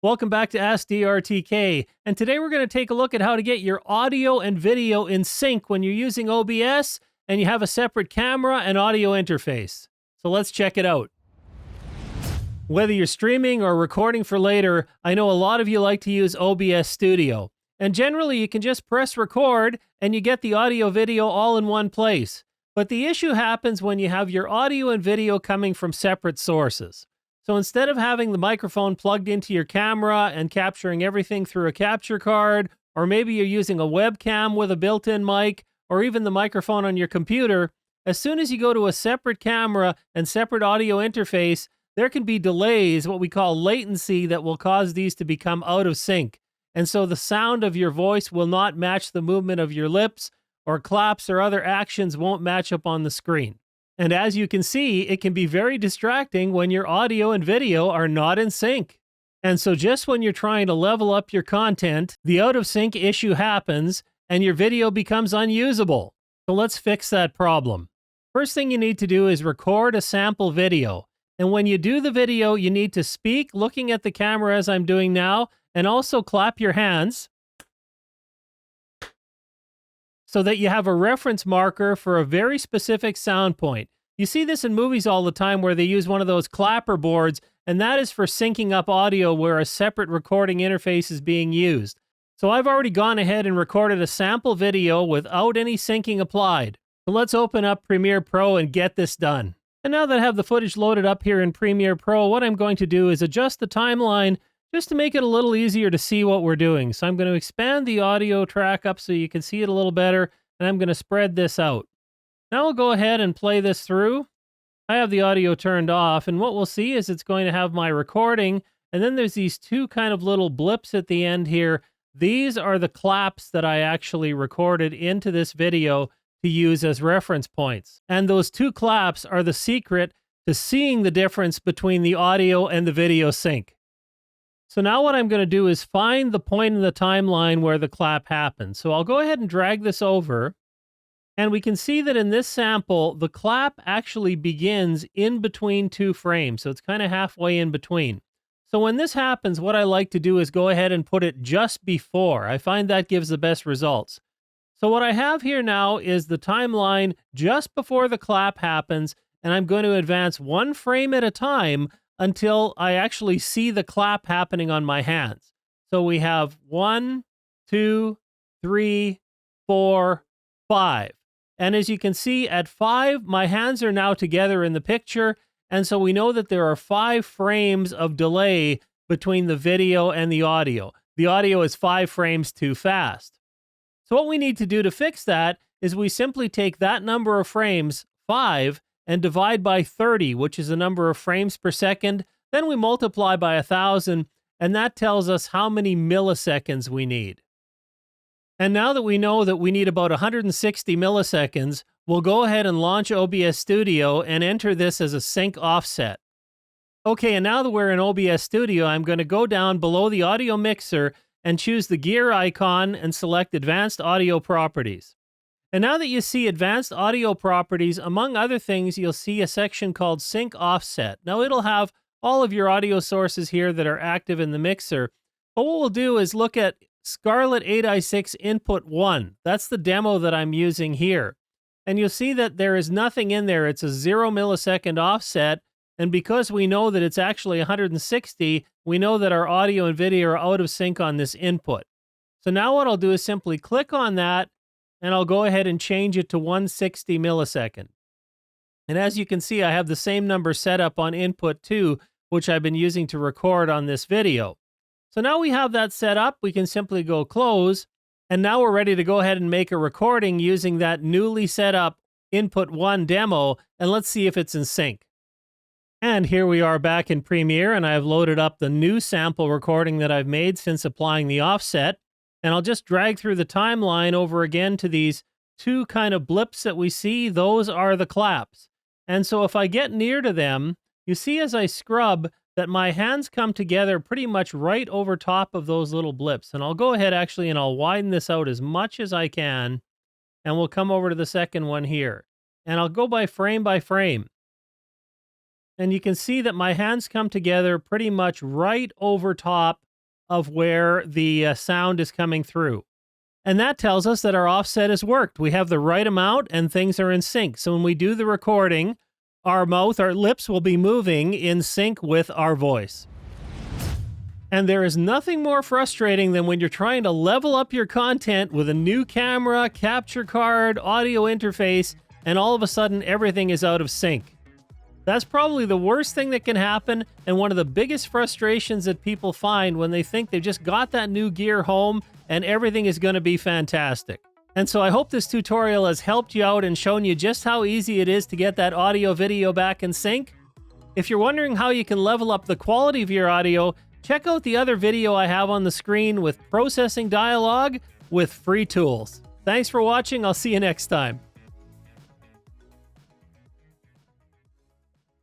Welcome back to Ask DRTK, and today we're going to take a look at how to get your audio and video in sync when you're using OBS and you have a separate camera and audio interface. So let's check it out. Whether you're streaming or recording for later, I know a lot of you like to use OBS Studio. And generally you can just press record and you get the audio video all in one place. But the issue happens when you have your audio and video coming from separate sources. So instead of having the microphone plugged into your camera and capturing everything through a capture card, or maybe you're using a webcam with a built-in mic, or even the microphone on your computer, as soon as you go to a separate camera and separate audio interface, there can be delays, what we call latency, that will cause these to become out of sync. And so the sound of your voice will not match the movement of your lips, or claps or other actions won't match up on the screen. And as you can see, it can be very distracting when your audio and video are not in sync. And so just when you're trying to level up your content, the out of sync issue happens and your video becomes unusable. So let's fix that problem. First thing you need to do is record a sample video. And when you do the video, you need to speak looking at the camera as I'm doing now, and also clap your hands so that you have a reference marker for a very specific sound point. You see this in movies all the time where they use one of those clapper boards, and that is for syncing up audio where a separate recording interface is being used. So I've already gone ahead and recorded a sample video without any syncing applied. So let's open up Premiere Pro and get this done. And now that I have the footage loaded up here in Premiere Pro, what I'm going to do is adjust the timeline just to make it a little easier to see what we're doing. So I'm going to expand the audio track up so you can see it a little better, and I'm going to spread this out. Now we'll go ahead and play this through. I have the audio turned off, and what we'll see is it's going to have my recording, and then there's these two kind of little blips at the end here. These are the claps that I actually recorded into this video to use as reference points. And those two claps are the secret to seeing the difference between the audio and the video sync. So now what I'm going to do is find the point in the timeline where the clap happens. So I'll go ahead and drag this over, and we can see that in this sample, the clap actually begins in between two frames. So it's kind of halfway in between. So when this happens, what I like to do is go ahead and put it just before. I find that gives the best results. So what I have here now is the timeline just before the clap happens, and I'm going to advance one frame at a time until I actually see the clap happening on my hands. So we have 1, 2, 3, 4, 5. And as you can see, at 5, my hands are now together in the picture, and so we know that there are 5 frames of delay between the video and the audio. The audio is 5 frames too fast. So what we need to do to fix that is we simply take that number of frames, 5, and divide by 30, which is the number of frames per second. Then we multiply by 1,000, and that tells us how many milliseconds we need. And now that we know that we need about 160 milliseconds, we'll go ahead and launch OBS Studio and enter this as a sync offset. Okay, and now that we're in OBS Studio, I'm going to go down below the audio mixer and choose the gear icon and select Advanced Audio Properties. And now that you see Advanced Audio Properties, among other things, you'll see a section called Sync Offset. Now it'll have all of your audio sources here that are active in the mixer. But what we'll do is look at Scarlett 8i6 Input 1. That's the demo that I'm using here. And you'll see that there is nothing in there. It's a 0 millisecond offset. And because we know that it's actually 160, we know that our audio and video are out of sync on this input. So now what I'll do is simply click on that, and I'll go ahead and change it to 160 millisecond. And as you can see, I have the same number set up on input 2, which I've been using to record on this video. So now we have that set up, we can simply go close, and now we're ready to go ahead and make a recording using that newly set up input 1 demo, and let's see if it's in sync. And here we are back in Premiere, and I've loaded up the new sample recording that I've made since applying the offset. And I'll just drag through the timeline over again to these two kind of blips that we see. Those are the claps. And so if I get near to them, you see as I scrub that my hands come together pretty much right over top of those little blips. And I'll go ahead actually and I'll widen this out as much as I can. And we'll come over to the second one here. And I'll go by frame. And you can see that my hands come together pretty much right over top of where the sound is coming through. And that tells us that our offset has worked. We have the right amount and things are in sync. So when we do the recording, our mouth, our lips will be moving in sync with our voice. And there is nothing more frustrating than when you're trying to level up your content with a new camera, capture card, audio interface, and all of a sudden everything is out of sync. That's probably the worst thing that can happen, and one of the biggest frustrations that people find when they think they've just got that new gear home and everything is going to be fantastic. And so I hope this tutorial has helped you out and shown you just how easy it is to get that audio video back in sync. If you're wondering how you can level up the quality of your audio, check out the other video I have on the screen with processing dialogue with free tools. Thanks for watching. I'll see you next time.